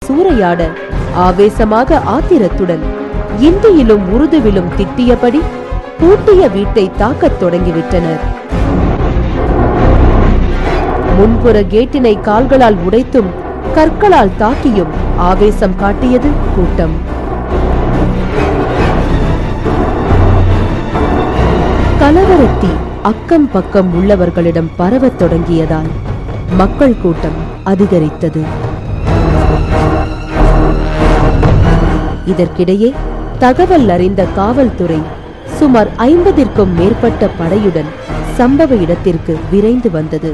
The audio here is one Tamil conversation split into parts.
சூறையாட ஆவேசமாக ஆத்திரத்துடன் இந்தியிலும் உருதுவிலும் திட்டியபடி பூட்டிய வீட்டை தாக்கத் தொடங்கிவிட்டனர். முன்புற கேட்டினை கால்களால் உடைத்தும் கற்களால் தாக்கியும் ஆவேசம் காட்டியது கூட்டம். கலவரத்தி அக்கம் பக்கம் உள்ளவர்களிடம் பரவத் தொடங்கியதால் மக்கள் கூட்டம் அதிகரித்தது. இதற்கிடையே தகவல் அறிந்த காவல்துறை சுமார் 50ற்கும் மேற்பட்ட படையுடன் சம்பவ இடத்திற்கு விரைந்து வந்தது.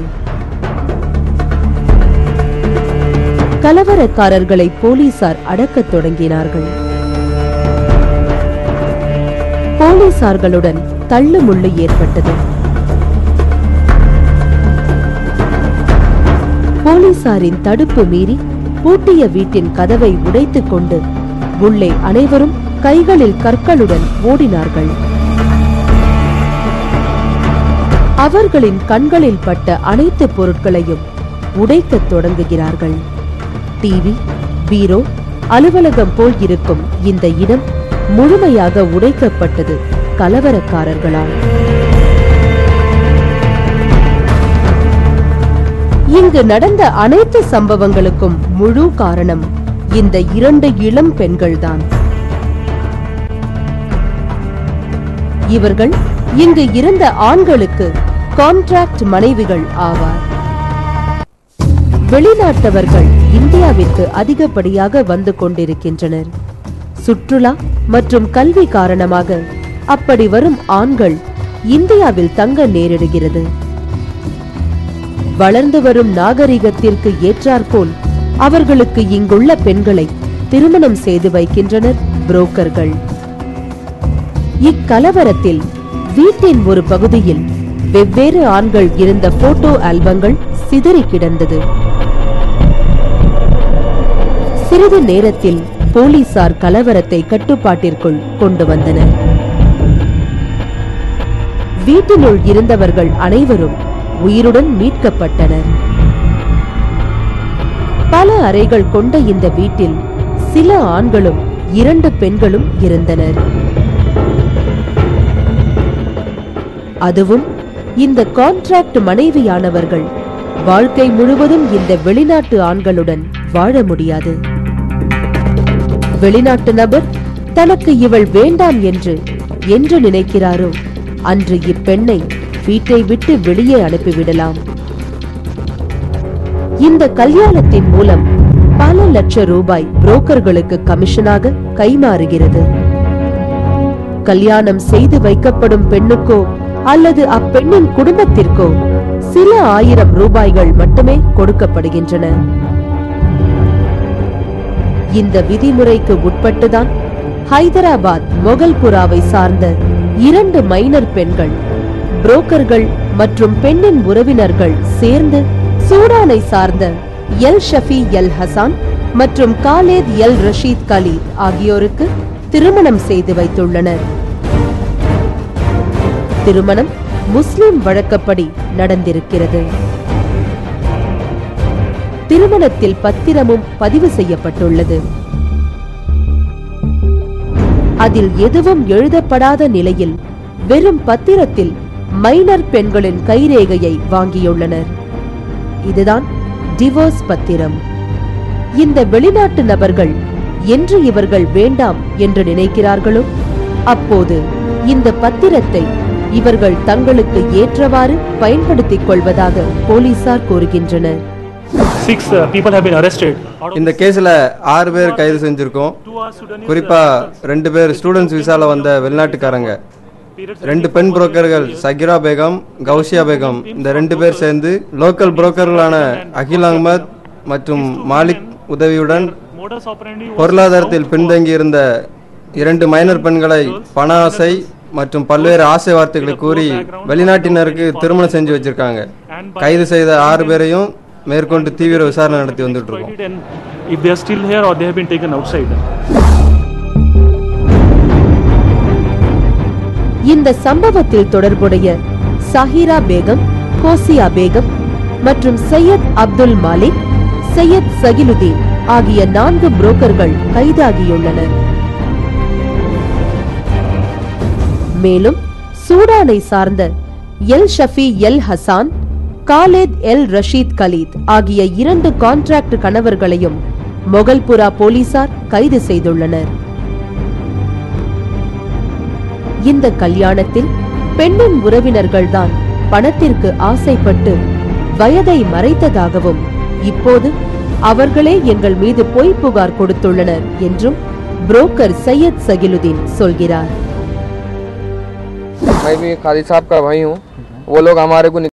கலவரக்காரர்களை போலீசார் அடக்கத் தொடங்கினார்கள். போலீசார்களுடன் தள்ளுமுள்ளு ஏற்பட்டது. போலீசாரின் தடுப்பு மீறி பூட்டிய வீட்டின் கதவை உடைத்துக் கொண்டு உள்ளே அனைவரும் கைகளில் கற்களுடன் ஓடினார்கள். அவர்களின் கண்களில் பட்ட அனைத்து பொருட்களையும் உடைக்கத் தொடங்குகிறார்கள். டிவி, பீரோ, அலுவலகம் போல் இருக்கும் இந்த இடம் முழுமையாக உடைக்கப்பட்டது கலவரக்காரர்களால். இங்கு நடந்த அனைத்து சம்பவங்களுக்கும் முழு காரணம் இந்த 2 இளம் பெண்கள்தான். இவர்கள் இங்கு இருந்த ஆண்களுக்கு கான்ட்ராக்ட் மனைவிகள் ஆவார். வெளிநாட்டவர்கள் இந்தியாவிற்கு அதிகப்படியாக வந்து கொண்டிருக்கின்றனர். சுற்றுலா மற்றும் கல்வி காரணமாக அப்படி வரும் ஆண்கள் இந்தியாவில் தங்க நேரிடுகிறது. வளர்ந்து வரும் நாகரிகத்திற்கு ஏற்றாற்போல் அவர்களுக்கு இங்குள்ள பெண்களை திருமணம் செய்து வைக்கின்றனர் புரோக்கர்கள். இக்கலவரத்தில் வீட்டின் ஒரு பகுதியில் வெவ்வேறு ஆண்கள் இருந்த போட்டோ ஆல்பங்கள் சிதறி கிடந்தது. சிறிது நேரத்தில் போலீசார் கலவரத்தை கட்டுப்பாட்டிற்குள் கொண்டு வந்தனர். வீட்டினுள் இருந்தவர்கள் அனைவரும் உயிருடன் மீட்கப்பட்டனர். பல அறைகள் கொண்ட இந்த வீட்டில் சில ஆண்களும் 2 பெண்களும் இருந்தனர். அதுவும் இந்த கான்ட்ராக்ட் மனைவியானவர்கள் வாழ்க்கை முழுவதும் இந்த வெளிநாட்டு ஆண்களுடன் வாழ முடியாது. வெளிநாட்டு நபர் தனக்கு இவள் வேண்டாம் என்று நினைக்கிறாரோ அன்று இப்பெண்ணை வீட்டை விட்டு வெளியே அனுப்பிவிடலாம். இந்த கல்யாணத்தின் மூலம் பல லட்சம் ரூபாய் புரோக்கர்களுக்கு கமிஷனாக கைமாறுகிறது. கல்யாணம் செய்து வைக்கப்படும் பெண்ணுக்கோ அல்லது அப்பெண்ணின் குடும்பத்திற்கோ சில 1000 ரூபாய்கள் மட்டுமே கொடுக்கப்படுகின்றன. இந்த விதிமுறைக்கு உட்பட்டுதான் ஹைதராபாத் மொகல்புராவை சார்ந்த 2 மைனர் பெண்கள் புரோக்கர்கள் மற்றும் பெண்ணின் உறவினர்கள் சேர்ந்து சூடானை சார்ந்த எல் ஷஃபி எல் ஹசான் மற்றும் காலேத் எல் ரஷீத் கலீத் ஆகியோருக்கு திருமணம் செய்து வைத்துள்ளனர். திருமணம் முஸ்லிம் வழக்கப்படி நடந்திருக்கிறது. திருமணத்தில் பத்திரமும் பதிவு செய்யப்பட்டுள்ளது. அதில் எதுவும் எழுதப்படாத நிலையில் வெறும் பத்திரத்தில் மைனர் பெண்களின் கைரேகையை வாங்கியுள்ளனர். இதுதான் டிவோர்ஸ் பத்திரம். இந்த வெளிநாட்டு நபர்கள் என்று இவர்கள் வேண்டாம் என்று நினைக்கிறார்களோ அப்போது இந்த பத்திரத்தை இவர்கள் தங்களுக்கு ஏற்றவாறு பயன்படுத்திக் கொள்வதாக போலீசார் கூறுகின்றனர். 6 people have been arrested. இந்த கேஸ்ல 6 பேர் கைது செஞ்சிருக்கோம். குறிப்பா 2 பேர் ஸ்டூடெண்ட்ஸ் விசால வந்த வெளிநாட்டுக்காரங்க. 2 பெண் புரோக்கர்கள் சகிரா பேகம், கௌசியா பேகம், இந்த 2 பேர் சேர்ந்து லோக்கல் புரோக்கர்களான அகில் அகமத் மற்றும் மாலிக் உதவியுடன் பொருளாதாரத்தில் பின்தங்கி இருந்த 2 மைனர் பெண்களை பண ஆசை மற்றும் பல்வேறு ஆசை வார்த்தைகளை கூறி வெளிநாட்டினருக்கு திருமணம் செஞ்சு வச்சிருக்காங்க. கைது செய்த 6 பேரையும் மேற்கொண்டு தீவிர விசாரணை நடத்தி வந்துட்டு இருக்கோம். இந்த சம்பவத்தில் தொடர்புடைய சாஹிரா பேகம், கோசியா பேகம் மற்றும் சையத் அப்துல் மாலிக், சையத் சகிலுதீன் ஆகிய 4 புரோக்கர்கள் கைதாகியுள்ளனர். மேலும் சூடானை சார்ந்த El Shafi El Hassan, Khaled El Rashid Khalid ஆகிய 2 கான்ட்ராக்ட் கணவர்களையும் மொகல்புரா போலீசார் கைது செய்துள்ளனர். இந்த கல்யாணத்தில் பெண்ணின் உறவினர்கள்தான் பணத்திற்கு ஆசைப்பட்டு வயதை மறைத்ததாகவும், இப்போது அவர்களே எங்கள் மீது பொய் புகார் கொடுத்துள்ளனர் என்றும் புரோக்கர் சையத் சகிலுதீன் சொல்கிறார். मैं भी काजी साहब का भाई हूँ। वो लोग हमारे को